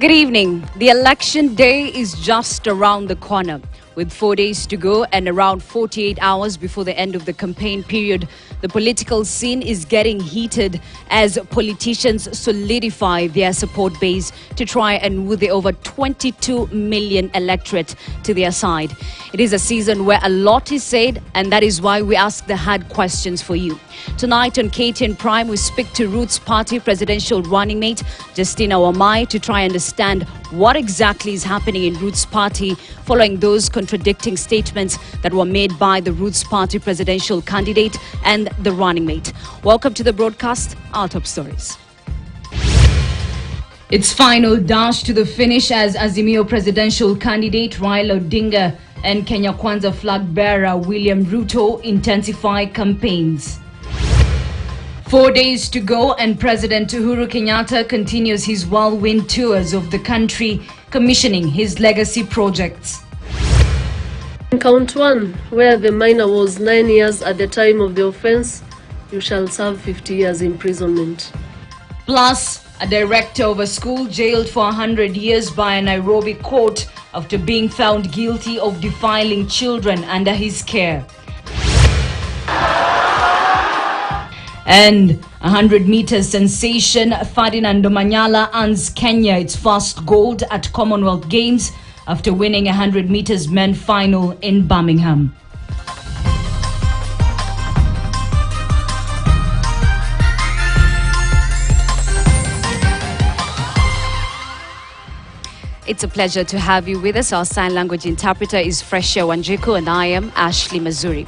Good evening. The election day is just around the corner. With 4 days to go and around 48 hours before the end of the campaign period, the political scene is getting heated as politicians solidify their support base to try and woo the over 22 million electorate to their side. It is a season where a lot is said, and that is why we ask the hard questions for you. Tonight on KTN Prime, we speak to Roots Party presidential running mate Justina Wamai to try and understand what exactly is happening in Roots Party following those contradicting statements that were made by the Roots Party presidential candidate and the running mate. Welcome to the broadcast, our top stories. Its final dash to the finish as Azimio presidential candidate Raila Odinga and Kenya Kwanza flag bearer William Ruto intensify campaigns. 4 days to go and President Uhuru Kenyatta continues his whirlwind tours of the country, commissioning his legacy projects. In count 1, where the minor was 9 years at the time of the offense, you shall serve 50 years imprisonment. Plus, a director of a school jailed for 100 years by a Nairobi court after being found guilty of defiling children under his care. And 100 meters sensation Ferdinand Omanyala earns Kenya its first gold at Commonwealth Games after winning 100 meters men final in Birmingham. It's a pleasure to have you with us. Our sign language interpreter is Freshia Wanjiku and I am Ashley Mazuri.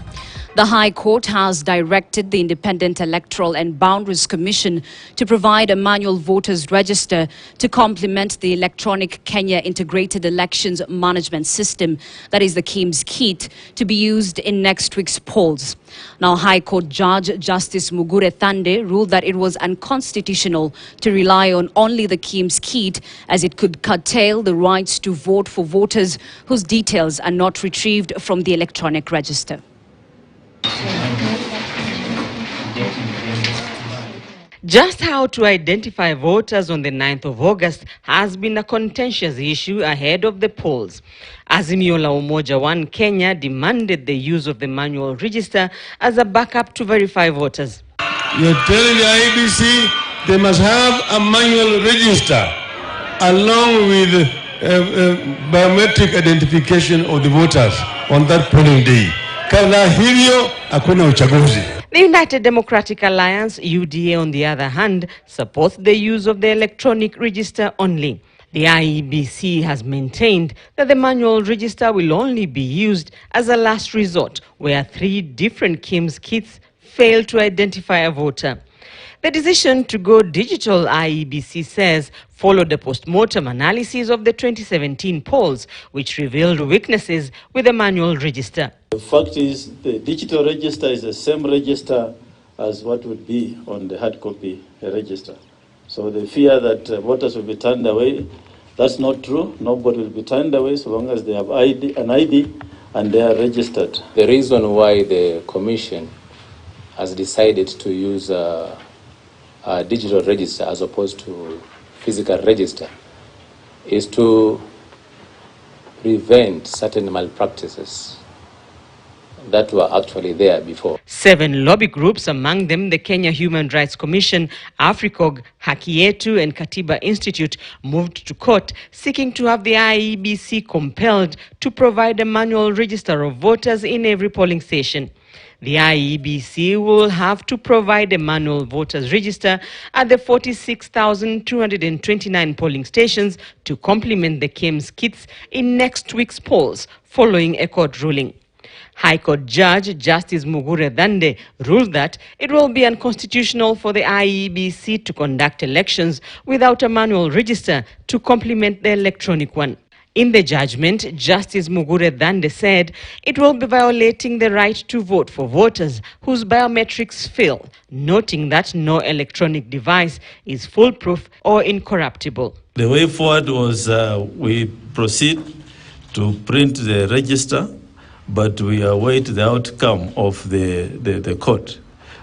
The High Court has directed the Independent Electoral and Boundaries Commission to provide a manual voters register to complement the electronic Kenya Integrated Elections Management System, that is the KIEMS kit, to be used in next week's polls. Now, High Court Judge Justice Mugure Thande ruled that it was unconstitutional to rely on only the KIEMS kit, as it could curtail the rights to vote for voters whose details are not retrieved from the electronic register. Just how to identify voters on the 9th of August has been a contentious issue ahead of the polls. Azimio la Umoja One Kenya demanded the use of the manual register as a backup to verify voters. You're telling the IEBC they must have a manual register along with biometric identification of the voters on that polling day. Kabla hivyo hakuna uchaguzi. The United Democratic Alliance, UDA, on the other hand, supports the use of the electronic register only. The IEBC has maintained that the manual register will only be used as a last resort, where 3 different KIEMS kits fail to identify a voter. The decision to go digital, IEBC says, followed a post-mortem analysis of the 2017 polls, which revealed weaknesses with the manual register. The fact is, the digital register is the same register as what would be on the hard copy register. So the fear that voters will be turned away, that's not true. Nobody will be turned away so long as they have an ID and they are registered. The reason why the Commission has decided to use a digital register as opposed to physical register is to prevent certain malpractices that were actually there before. 7 lobby groups, among them the Kenya Human Rights Commission, AFRICOG, Haki Yetu and Katiba Institute, moved to court seeking to have the IEBC compelled to provide a manual register of voters in every polling station. The IEBC will have to provide a manual voters register at the 46,229 polling stations to complement the KIEMS kits in next week's polls, following a court ruling. High Court Judge Justice Mugure Thande ruled that it will be unconstitutional for the IEBC to conduct elections without a manual register to complement the electronic one. In the judgment, Justice Mugure Thande said it will be violating the right to vote for voters whose biometrics fail, noting that no electronic device is foolproof or incorruptible. The way forward was we proceed to print the register, but we await the outcome of the court.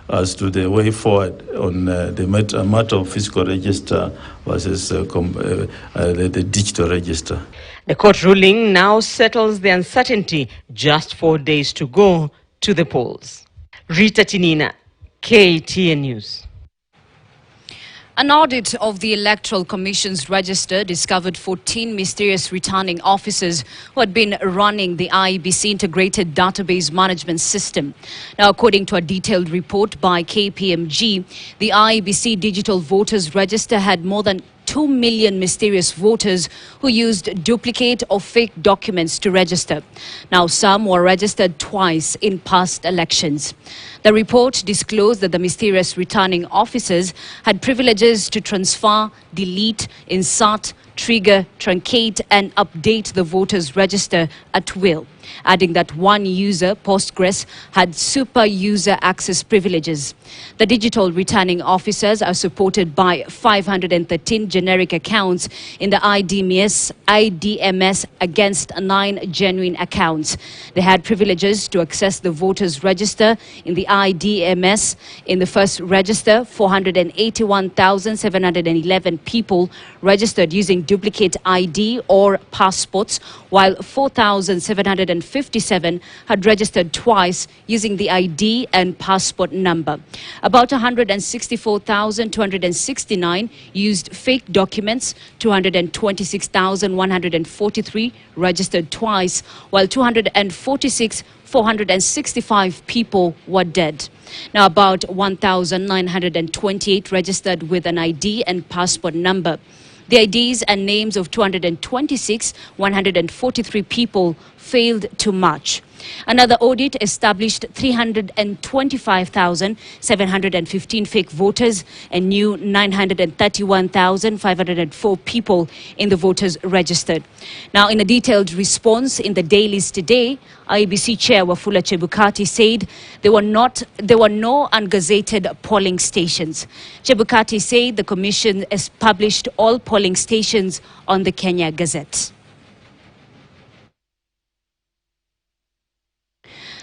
as to the way forward on the matter of physical register versus the digital register. The court ruling now settles the uncertainty, just 4 days to go to the polls. Rita Tinina, KTN News. An audit of the Electoral Commission's register discovered 14 mysterious returning officers who had been running the IEBC integrated database management system. Now, according to a detailed report by KPMG, the IEBC digital voters register had more than 2 million mysterious voters who used duplicate or fake documents to register. Now, some were registered twice in past elections. The report disclosed that the mysterious returning officers had privileges to transfer, delete, insert, trigger, truncate and update the voters' register at will, adding that one user, Postgres, had super user access privileges. The digital returning officers are supported by 513 generic accounts in the IDMS against 9 genuine accounts. They had privileges to access the voters' register in the IDMS. In the first register, 481,711 people registered using duplicate ID or passports, while 4,757 had registered twice using the ID and passport number. About 164,269 used fake documents, 226,143 registered twice, while 465 people were dead. Now, about 1,928 registered with an ID and passport number. The IDs and names of 143 people failed to match. Another audit established 325,715 fake voters and knew 931,504 people in the voters registered. Now, in a detailed response in the dailies today, IEBC Chair Wafula Chebukati said there were no ungazetted polling stations. Chebukati said the commission has published all polling stations on the Kenya Gazette.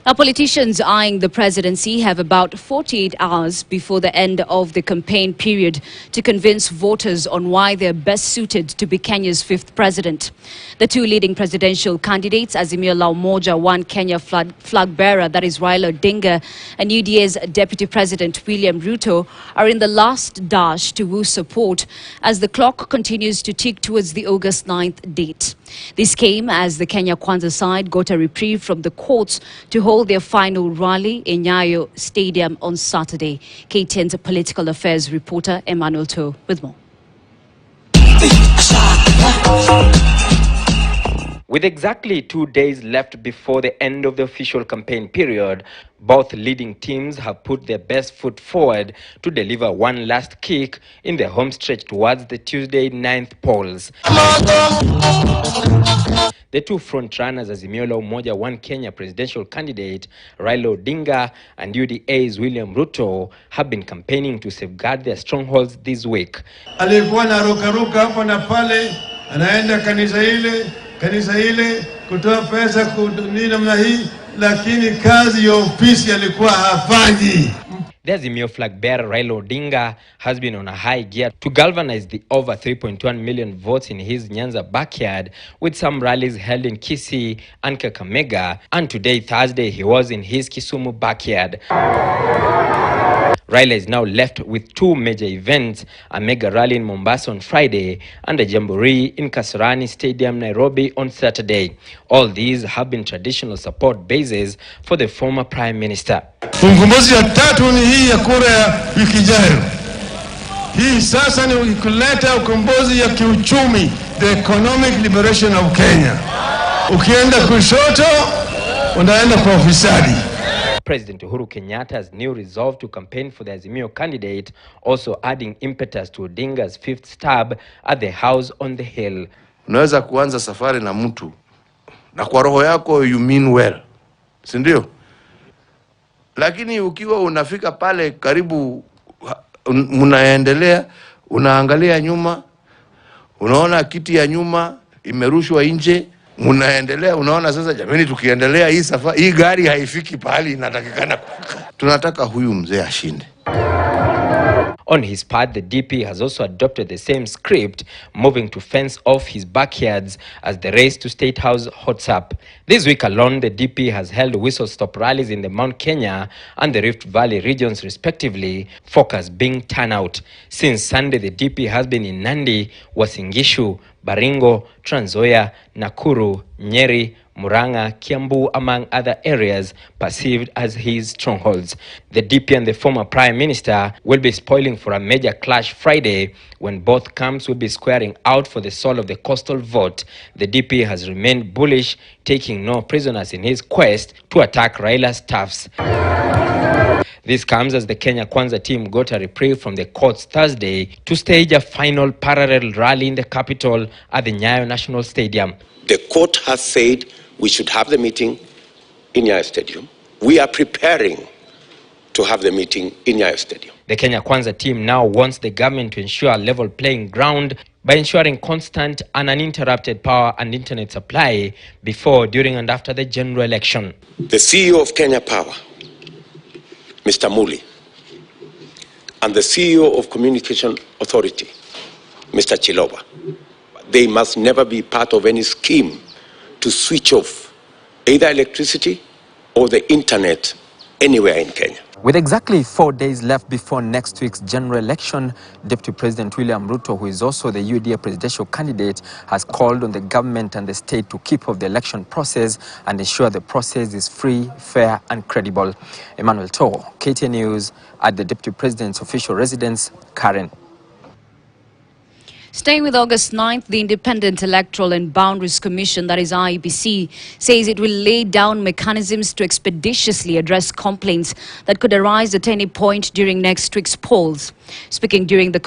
Now, politicians eyeing the presidency have about 48 hours before the end of the campaign period to convince voters on why they're best suited to be Kenya's 5th president. The two leading presidential candidates, Azimio la Umoja One Kenya flag bearer, that is Raila Odinga, and UDA's Deputy President William Ruto, are in the last dash to woo support as the clock continues to tick towards the August 9th date. This came as the Kenya Kwanza side got a reprieve from the courts to hold their final rally in Nyayo Stadium on Saturday. KTN's political affairs reporter Emmanuel To with more. With exactly 2 days left before the end of the official campaign period, both leading teams have put their best foot forward to deliver one last kick in the home stretch towards the Tuesday 9th polls. The two front-runners, Azimio la Umoja One Kenya presidential candidate Raila Odinga and UDA's William Ruto, have been campaigning to safeguard their strongholds this week. Alikuwa na ruka hapa na pale, anaenda kanisa ile kutoa pesa kuduni namna hii, lakini kazi ya ofisi alikuwa hafanyi. The Azimio flag bearer Raila Odinga has been on a high gear to galvanize the over 3.1 million votes in his Nyanza backyard, with some rallies held in Kisii and Kakamega, and today, Thursday, he was in his Kisumu backyard. Raila is now left with two major events, a mega rally in Mombasa on Friday and a jamboree in Kasarani Stadium, Nairobi on Saturday. All these have been traditional support bases for the former Prime Minister. Ukombozi ya tatu ni hii ya kura ya wiki ijayo. Hii sasa ni kuleta ukombozi ya kiuchumi, the economic liberation of Kenya. Ukienda kushoto, unaenda kwa ufisadi. President Uhuru Kenyatta's new resolve to campaign for the Azimio candidate, also adding impetus to Odinga's 5th stab at the house on the hill. Unaweza kuanza safari na mtu na kwa roho yako you mean well, si ndio? Lakini ukiwa unafika pale karibu, mnaendelea, unaangalia nyuma, unaona kiti ya nyuma imerushwa nje Munaendelea, unaona sasa, jamani, tukiendelea hii gari haifiki pahali inatakikana kufika. Tunataka huyu mzee ashinde. On his part, the DP has also adopted the same script, moving to fence off his backyards as the race to State House hots up. This week alone, the DP has held whistle-stop rallies in the Mount Kenya and the Rift Valley regions respectively, focus being turnout. Since Sunday, the DP has been in Nandi, Uasin Gishu, Baringo, Trans Nzoia, Nakuru, Nyeri, Murang'a, Kiambu, among other areas perceived as his strongholds. The DP and the former Prime Minister will be spoiling for a major clash Friday when both camps will be squaring out for the soul of the coastal vote. The DP has remained bullish, taking no prisoners in his quest to attack Raila's staffs. This comes as the Kenya Kwanza team got a reprieve from the courts Thursday to stage a final parallel rally in the capital at the Nyayo National Stadium. The court has said we should have the meeting in Nyayo Stadium. We are preparing to have the meeting in Nyayo Stadium. The Kenya Kwanza team now wants the government to ensure a level playing ground by ensuring constant and uninterrupted power and internet supply before, during and after the general election. The CEO of Kenya Power, Mr. Muli, and the CEO of Communication Authority, Mr. Chiloba, they must never be part of any scheme to switch off either electricity or the internet anywhere in Kenya. With exactly 4 days left before next week's general election, Deputy President William Ruto, who is also the UDA presidential candidate, has called on the government and the state to keep up the election process and ensure the process is free, fair and credible. Emmanuel Toh, KTN News, at the Deputy President's official residence, Karen. Staying with August 9th, the Independent Electoral and Boundaries Commission, that is IEBC, says it will lay down mechanisms to expeditiously address complaints that could arise at any point during next week's polls. Speaking during the